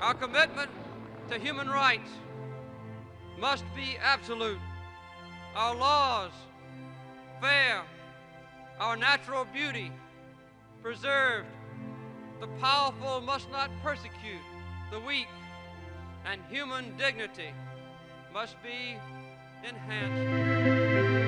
Our commitment to human rights must be absolute. Our laws fair. Our natural beauty preserved. The powerful must not persecute the weak, and human dignity must be enhanced.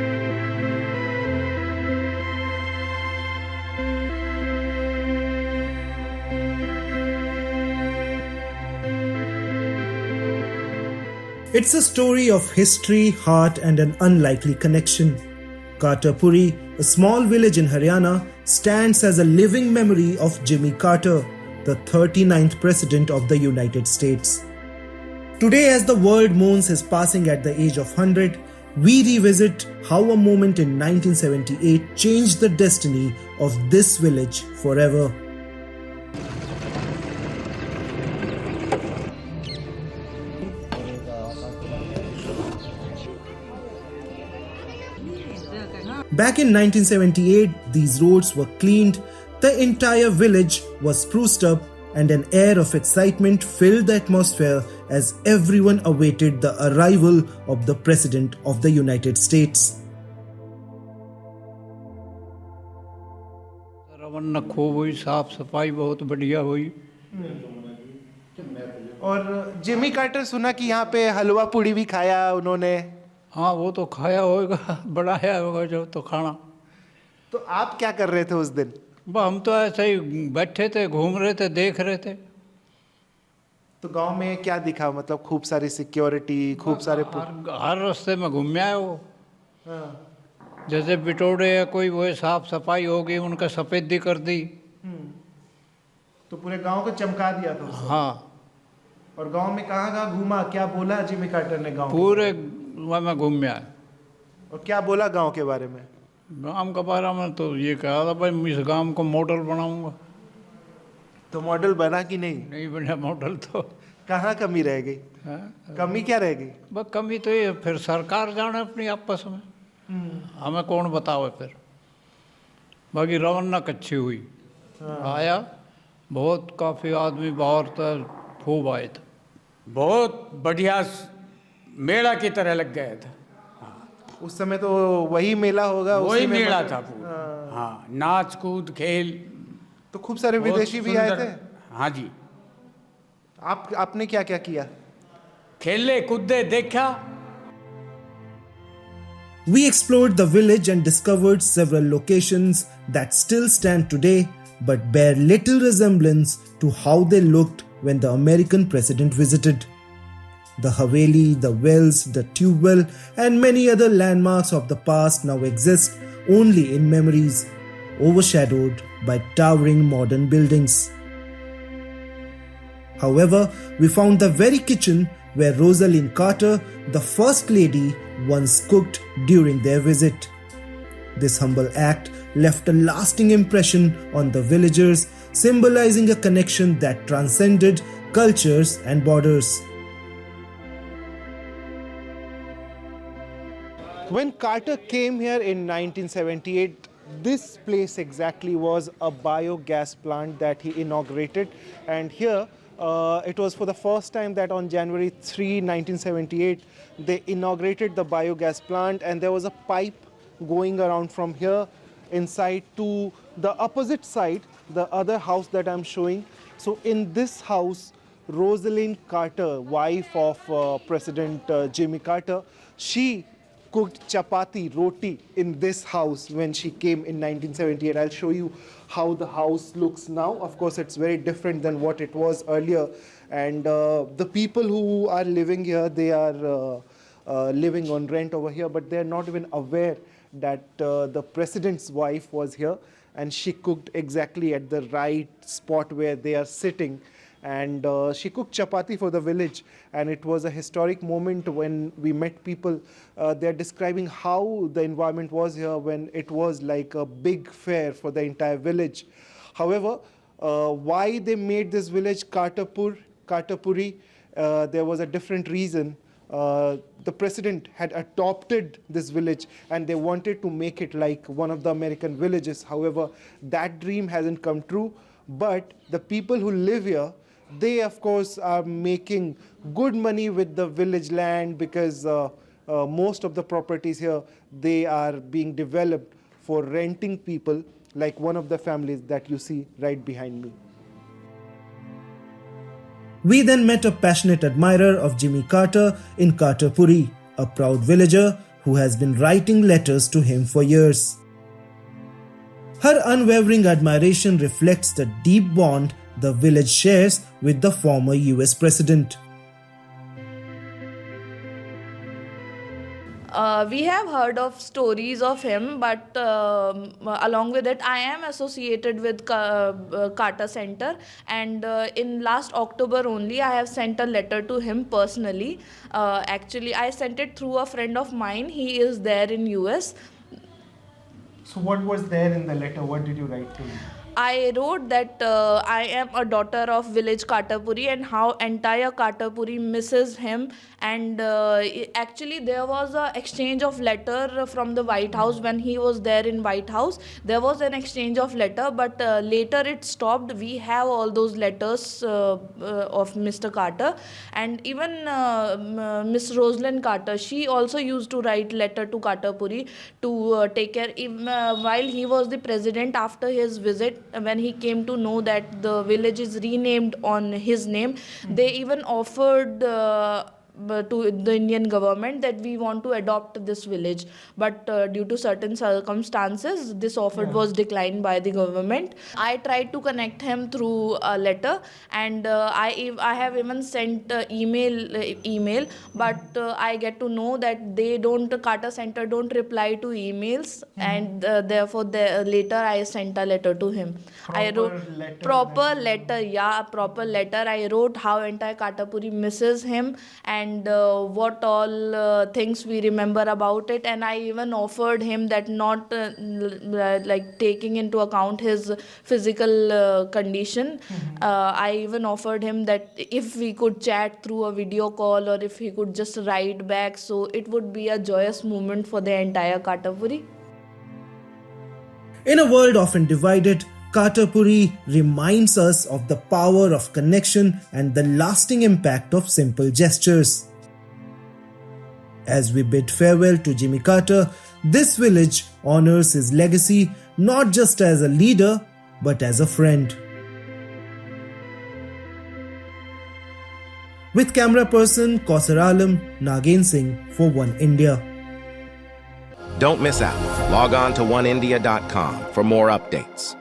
It's a story of history, heart, and an unlikely connection. Carterpuri, a small village in Haryana, stands as a living memory of Jimmy Carter, the 39th President of the United States. Today, as the world mourns his passing at the age of 100, we revisit how a moment in 1978 changed the destiny of this village forever. Back in 1978, these roads were cleaned, the entire village was spruced up, and an air of excitement filled the atmosphere as everyone awaited the arrival of the President of the United States. रवाना खूब हुई, साफ सफाई बहुत बढ़िया हुई। और Jimmy Carter सुना कि यहाँ पे हलवा पूड़ी भी खाया उन्होंने। हाँ, वो तो खाया होगा, बनाया होगा जो तो खाना। तो आप क्या कर रहे थे उस दिन? हम तो ऐसे ही बैठे थे, घूम रहे थे, देख रहे थे। तो गांव में क्या दिखा? मतलब खूब सारी सिक्योरिटी, खूब सारे हर रास्ते में घूम आए वो। जैसे बिटोड़े या कोई वो साफ सफाई हो गई, उनका सफेदी कर दी। तो पूरे गांव को चमका दिया था उसने। हाँ। और गांव में कहाँ घूमा, क्या बोला जिमी कार्टर ने गांव? पूरे में घूम आए। और क्या बोला गांव के बारे में? गांव के बारे में तो ये कहा था भाई मैं इस गांव को मॉडल बनाऊंगा। तो मॉडल बना कि नहीं? नहीं बना मॉडल तो। कहाँ कमी रह गई? कमी क्या रह गई? बस कमी तो ये फिर सरकार जाने अपनी आपस में, हमें कौन बतावे फिर। बाकी रौनक अच्छी हुई। आया बहुत, काफ़ी आदमी बाहर तक खूब आए थे। बहुत बढ़िया मेला की तरह लग गया था। उस समय तो वही मेला होगा, वही मेला था पूरा। हाँ, नाच कूद खेल। तो खूब सारे विदेशी भी आए थे। हाँ जी। आपने क्या क्या किया? खेले कूदे देखा। We explored the village and discovered several locations that still stand today but bear little resemblance to how they looked when the American president visited. The Haveli, the wells, the tube well, and many other landmarks of the past now exist only in memories, overshadowed by towering modern buildings. However, we found the very kitchen where Rosalynn Carter, the First Lady, once cooked during their visit. This humble act left a lasting impression on the villagers, symbolizing a connection that transcended cultures and borders. When Carter came here in 1978, this place exactly was a biogas plant that he inaugurated, and here it was for the first time that on January 3, 1978, they inaugurated the biogas plant, and there was a pipe going around from here inside to the opposite side, the other house that I'm showing. So in this house, Rosalynn Carter, wife of President Jimmy Carter, she cooked chapati, roti in this house when she came in 1978. I'll show you how the house looks now. Of course, it's very different than what it was earlier. And the people who are living here, they are living on rent over here, but they're not even aware that the president's wife was here, and she cooked exactly at the right spot where they are sitting. And she cooked chapati for the village, and it was a historic moment when we met people. They're describing how the environment was here when it was like a big fair for the entire village. However, why they made this village Carterpuri, there was a different reason. The president had adopted this village and they wanted to make it like one of the American villages. However, that dream hasn't come true, but the people who live here, They, of course, are making good money with the village land because most of the properties here, they are being developed for renting people, like one of the families that you see right behind me. We then met a passionate admirer of Jimmy Carter in Carterpuri, a proud villager who has been writing letters to him for years. Her unwavering admiration reflects the deep bond the village shares with the former US president. We have heard of stories of him, but along with it, I am associated with Carter Center, and in last October only, I have sent a letter to him personally. Actually, I sent it through a friend of mine. He is there in US. So what was there in the letter? What did you write to him? I wrote that I am a daughter of village Carterpuri and how entire Carterpuri misses him. And actually there was an exchange of letter from the White House when he was there in White House. There was an exchange of letter, but later it stopped. We have all those letters of Mr. Carter, and even Miss Rosalynn Carter, she also used to write letter to Carterpuri to take care. While he was the president, after his visit, when he came to know that the village is renamed on his name, they even offered to the Indian government that we want to adopt this village, but due to certain circumstances this offer was declined by the government. I tried to connect him through a letter, and I have even sent email, but I get to know that Carter Center don't reply to emails, and therefore later I sent a letter to him. I wrote proper letter. I wrote how entire Carterpuri misses him and what all things we remember about it, and I even offered him that not like taking into account his physical condition. I even offered him that if we could chat through a video call or if he could just write back, so it would be a joyous moment for the entire Carterpuri. In a world often divided, Carterpuri reminds us of the power of connection and the lasting impact of simple gestures. As we bid farewell to Jimmy Carter, this village honors his legacy not just as a leader but as a friend. With camera person Kausar Alam, Nagin Singh for One India. Don't miss out. Log on to oneindia.com for more updates.